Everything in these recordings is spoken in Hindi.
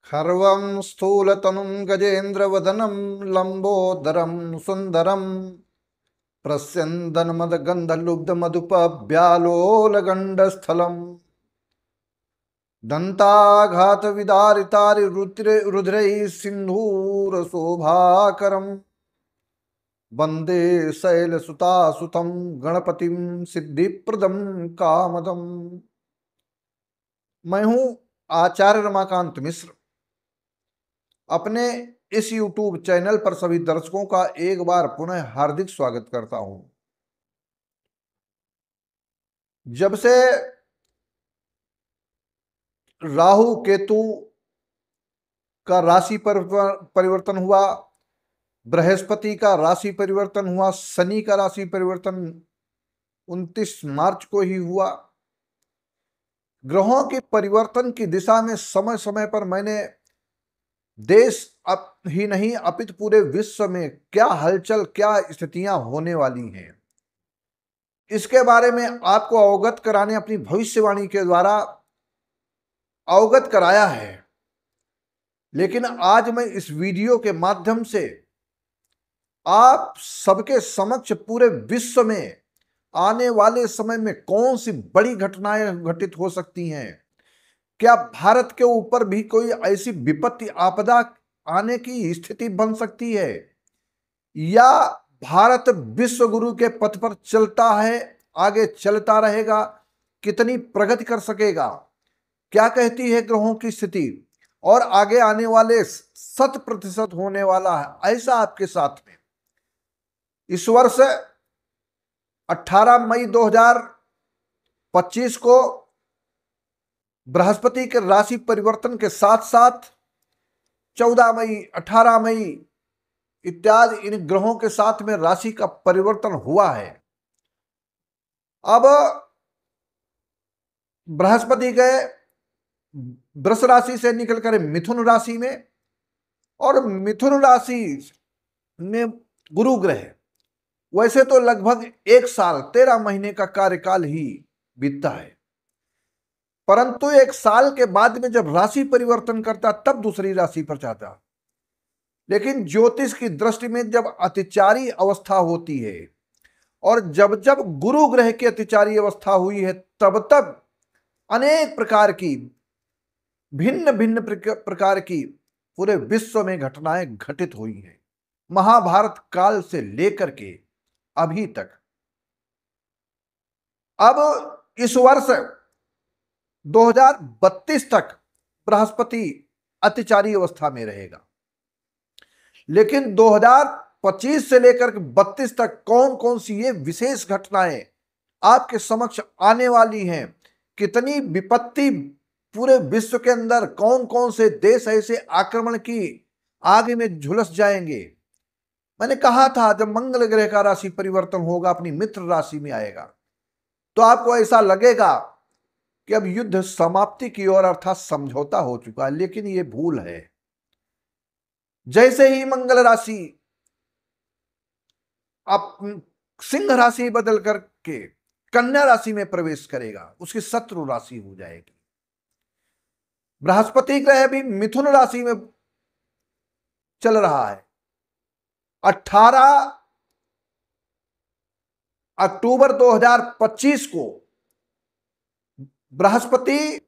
खर्वं स्थूलतनुं गजेन्द्रवदनं लम्बोदरं सुन्दरं प्रस्यन्दन्मदगन्धलुब्धमधुपव्यालोलगण्डस्थलम् रुद्रैः सिन्धूरशोभाकरम् वन्दे शैलसुतासुतं गणपतिं सिद्धिप्रदं कामदम्। मैं हूं आचार्य रमाकांत मिश्र। अपने इस YouTube चैनल पर सभी दर्शकों का एक बार पुनः हार्दिक स्वागत करता हूं। जब से राहु केतु का राशि परिवर्तन हुआ, बृहस्पति का राशि परिवर्तन हुआ, शनि का राशि परिवर्तन 29 मार्च को ही हुआ। ग्रहों के परिवर्तन की दिशा में समय समय पर मैंने देश ही नहीं अपितु पूरे विश्व में क्या हलचल, क्या स्थितियां होने वाली हैं, इसके बारे में आपको अवगत कराने अपनी भविष्यवाणी के द्वारा अवगत कराया है। लेकिन आज मैं इस वीडियो के माध्यम से आप सबके समक्ष पूरे विश्व में आने वाले समय में कौन सी बड़ी घटनाएं घटित हो सकती हैं, क्या भारत के ऊपर भी कोई ऐसी विपत्ति आपदा आने की स्थिति बन सकती है, या भारत विश्व गुरु के पथ पर चलता है, आगे चलता रहेगा, कितनी प्रगति कर सकेगा, क्या कहती है ग्रहों की स्थिति, और आगे आने वाले 100% होने वाला है ऐसा आपके साथ में इस वर्ष 18 मई 2025 को बृहस्पति के राशि परिवर्तन के साथ साथ 14 मई, 18 मई इत्यादि इन ग्रहों के साथ में राशि का परिवर्तन हुआ है। अब बृहस्पति गए वृष राशि से निकलकर मिथुन राशि में, और मिथुन राशि में गुरु ग्रह वैसे तो लगभग 1 साल 13 महीने का कार्यकाल ही बीतता है, परंतु 1 साल के बाद में जब राशि परिवर्तन करता तब दूसरी राशि पर जाता। लेकिन ज्योतिष की दृष्टि में जब अतिचारी अवस्था होती है और जब जब गुरु ग्रह की अतिचारी अवस्था हुई है तब तब अनेक प्रकार की भिन्न भिन्न प्रकार की पूरे विश्व में घटनाएं घटित हुई हैं, महाभारत काल से लेकर के अभी तक। अब इस वर्ष 2032 तक बृहस्पति अतिचारी अवस्था में रहेगा, लेकिन 2025 से लेकर 32 तक कौन कौन सी ये विशेष घटनाएं आपके समक्ष आने वाली हैं, कितनी विपत्ति पूरे विश्व के अंदर, कौन कौन से देश ऐसे आक्रमण की आग में झुलस जाएंगे। मैंने कहा था जब मंगल ग्रह का राशि परिवर्तन होगा, अपनी मित्र राशि में आएगा, तो आपको ऐसा लगेगा कि अब युद्ध समाप्ति की ओर अर्थात समझौता हो चुका है, लेकिन यह भूल है। जैसे ही मंगल राशि अब सिंह राशि बदल करके कन्या राशि में प्रवेश करेगा, उसकी शत्रु राशि हो जाएगी। बृहस्पति ग्रह भी मिथुन राशि में चल रहा है। 18 अक्टूबर 2025 को बृहस्पति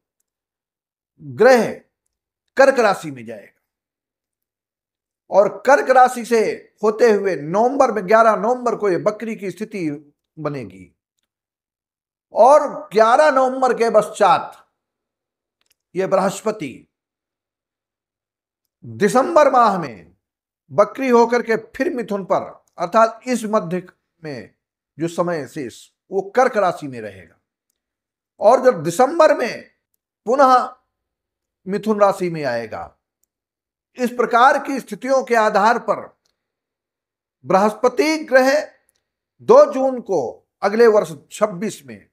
ग्रह कर्क राशि में जाएगा, और कर्क राशि से होते हुए नवंबर में 11 नवंबर को यह बकरी की स्थिति बनेगी, और 11 नवंबर के पश्चात यह बृहस्पति दिसंबर माह में बकरी होकर के फिर मिथुन पर अर्थात इस मध्य में जो समय शेष वो कर्क राशि में रहेगा, और जब दिसंबर में पुनः मिथुन राशि में आएगा। इस प्रकार की स्थितियों के आधार पर बृहस्पति ग्रह 2 जून को अगले वर्ष 26 में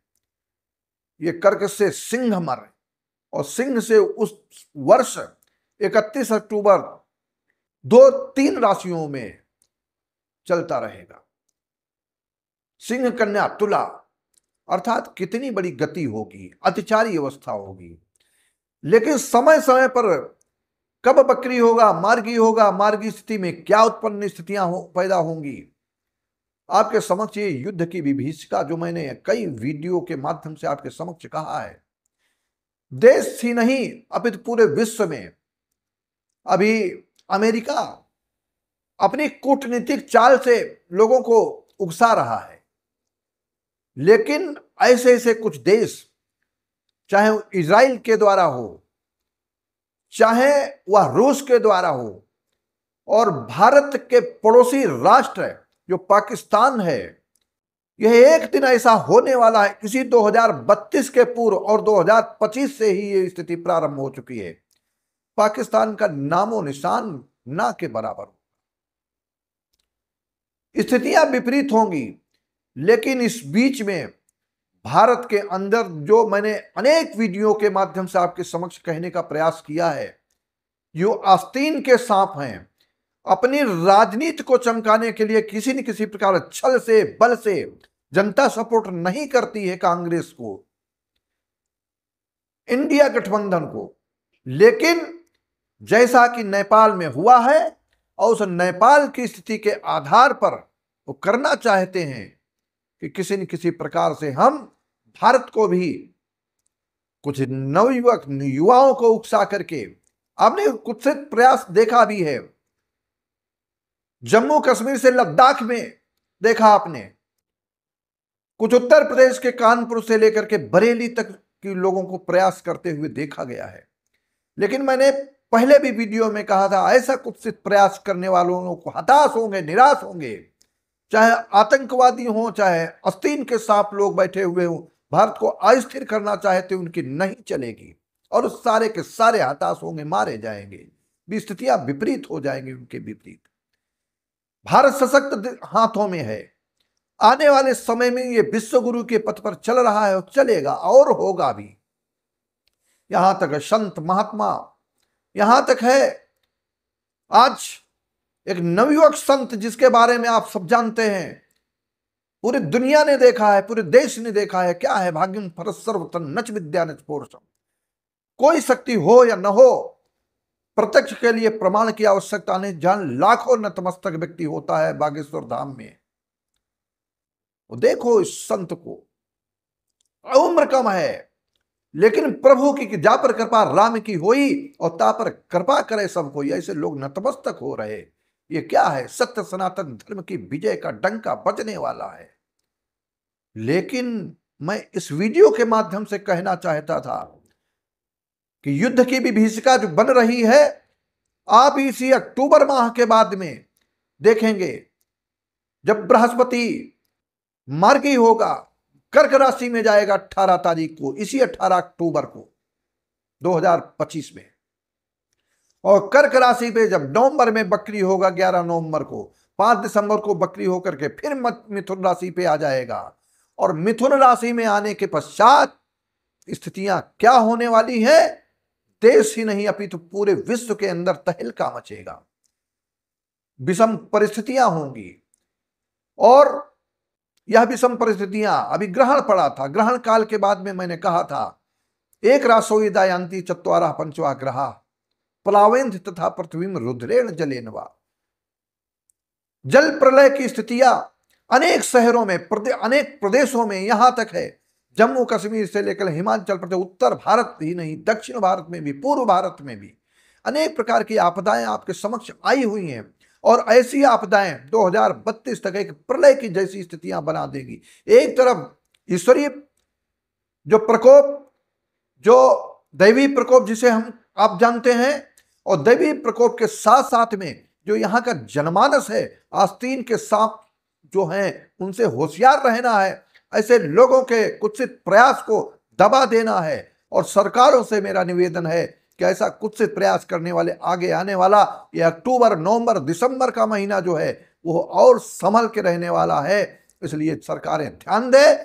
ये कर्क से सिंह मर, और सिंह से उस वर्ष 31 अक्टूबर 2-3 राशियों में चलता रहेगा। सिंह, कन्या, तुला, अर्थात कितनी बड़ी गति होगी, अतिचारी अवस्था होगी। लेकिन समय समय पर कब बकरी होगा, मार्गी होगा, मार्गी स्थिति में क्या उत्पन्न स्थितियां पैदा होंगी। आपके समक्ष ये युद्ध की विभीषिका जो मैंने कई वीडियो के माध्यम से आपके समक्ष कहा है, देश ही नहीं अपितु पूरे विश्व में अभी अमेरिका अपनी कूटनीतिक चाल से लोगों को उकसा रहा है, लेकिन ऐसे ऐसे कुछ देश, चाहे इजराइल के द्वारा हो, चाहे वह रूस के द्वारा हो, और भारत के पड़ोसी राष्ट्र जो पाकिस्तान है, यह एक दिन ऐसा होने वाला है, इसी 2032 के पूर्व और 2025 से ही ये स्थिति प्रारंभ हो चुकी है, पाकिस्तान का नामो निशान ना के बराबर। स्थितियां विपरीत होंगी, लेकिन इस बीच में भारत के अंदर जो मैंने अनेक वीडियो के माध्यम से आपके समक्ष कहने का प्रयास किया है, यो आस्तीन के सांप हैं, अपनी राजनीति को चमकाने के लिए किसी न किसी प्रकार छल से, बल से जनता सपोर्ट नहीं करती है कांग्रेस को, इंडिया गठबंधन को, लेकिन जैसा कि नेपाल में हुआ है और उस नेपाल की स्थिति के आधार पर वो करना चाहते हैं कि किसी न किसी प्रकार से हम भारत को भी कुछ नवयुवक युवाओं को उकसा करके, आपने कुछ प्रयास देखा भी है, जम्मू कश्मीर से लद्दाख में देखा आपने, कुछ उत्तर प्रदेश के कानपुर से लेकर के बरेली तक के लोगों को प्रयास करते हुए देखा गया है। लेकिन मैंने पहले भी वीडियो में कहा था, ऐसा कुछ प्रयास करने वालों को हताश होंगे, निराश होंगे, चाहे आतंकवादी हों, चाहे आस्तीन के सांप लोग बैठे हुए हों, भारत को अस्थिर करना चाहते उनकी नहीं चलेगी और उस सारे के सारे हताश होंगे, मारे जाएंगे, स्थितियां विपरीत हो जाएंगी उनके विपरीत। भारत सशक्त हाथों में है, आने वाले समय में ये विश्व गुरु के पथ पर चल रहा है और चलेगा और होगा भी। यहां तक संत महात्मा, यहां तक है आज एक नवयुवक संत जिसके बारे में आप सब जानते हैं, पूरी दुनिया ने देखा है, पूरे देश ने देखा है, क्या है, भाग्यम परसर्वतन नच विद्या नच पौरुषम। कोई शक्ति हो या न हो, प्रत्यक्ष के लिए प्रमाण की आवश्यकता नहीं, जहां लाखों नतमस्तक व्यक्ति होता है बागेश्वर धाम में। वो देखो इस संत को, उम्र कम है, लेकिन प्रभु की जा पर कृपा राम की होई और ता पर कृपा करे सब कोई, ऐसे लोग नतमस्तक हो रहे। ये क्या है, सत्य सनातन धर्म की विजय का डंका बजने वाला है। लेकिन मैं इस वीडियो के माध्यम से कहना चाहता था कि युद्ध की विभीषिका जो बन रही है, आप इसी अक्टूबर माह के बाद में देखेंगे, जब बृहस्पति मार्गी होगा, कर्क राशि में जाएगा 18 तारीख को, इसी 18 अक्टूबर को 2025 में, और कर्क राशि पे जब नवंबर में बकरी होगा 11 नवंबर को, 5 दिसंबर को बकरी होकर के फिर मिथुन राशि पे आ जाएगा, और मिथुन राशि में आने के पश्चात स्थितियां क्या होने वाली है, देश ही नहीं अपितु पूरे विश्व के अंदर तहलका मचेगा, विषम परिस्थितियां होंगी। और यह विषम परिस्थितियां, अभी ग्रहण पड़ा था, ग्रहण काल के बाद में मैंने कहा था, एक रासोई दायांती चत्वारा पंचवा ग्रहा प्लावेंध तथा पृथ्वी में रुद्रेण जलेनवा। जल प्रलय की स्थितियां अनेक शहरों में, अनेक प्रदेशों में, यहां तक है जम्मू कश्मीर से लेकर हिमाचल प्रदेश, उत्तर भारत ही नहीं दक्षिण भारत में भी, पूर्व भारत में भी अनेक प्रकार की आपदाएं आपके समक्ष आई हुई हैं। और ऐसी आपदाएं 2032 तक एक प्रलय की जैसी स्थितियां बना देगी। एक तरफ ईश्वरीय जो प्रकोप, जो दैवी प्रकोप जिसे हम आप जानते हैं, और दैवी प्रकोप के साथ साथ में जो यहाँ का जनमानस है, आस्तीन के सांप जो हैं उनसे होशियार रहना है, ऐसे लोगों के कुत्सित प्रयास को दबा देना है। और सरकारों से मेरा निवेदन है कि ऐसा कुत्सित प्रयास करने वाले आगे आने वाला ये अक्टूबर, नवंबर, दिसंबर का महीना जो है वो और संभल के रहने वाला है। इसलिए सरकारें ध्यान दें,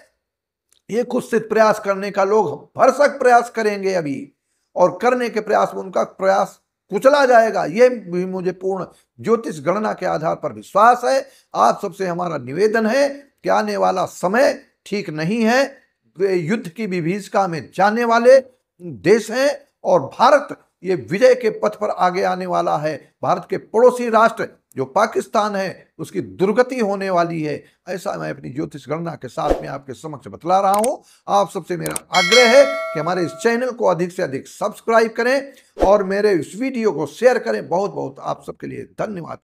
ये कुत्सित प्रयास करने का लोग भरसक प्रयास करेंगे अभी, और करने के प्रयास में उनका प्रयास कुचला जाएगा। ये भी मुझे पूर्ण ज्योतिष गणना के आधार पर विश्वास है। आप सबसे हमारा निवेदन है कि आने वाला समय ठीक नहीं है, युद्ध की विभीषिका में जाने वाले देश हैं, और भारत ये विजय के पथ पर आगे आने वाला है। भारत के पड़ोसी राष्ट्र जो पाकिस्तान है उसकी दुर्गति होने वाली है। ऐसा मैं अपनी ज्योतिष गणना के साथ में आपके समक्ष बतला रहा हूं। आप सबसे मेरा आग्रह है कि हमारे इस चैनल को अधिक से अधिक सब्सक्राइब करें और मेरे इस वीडियो को शेयर करें। बहुत बहुत आप सबके लिए धन्यवाद।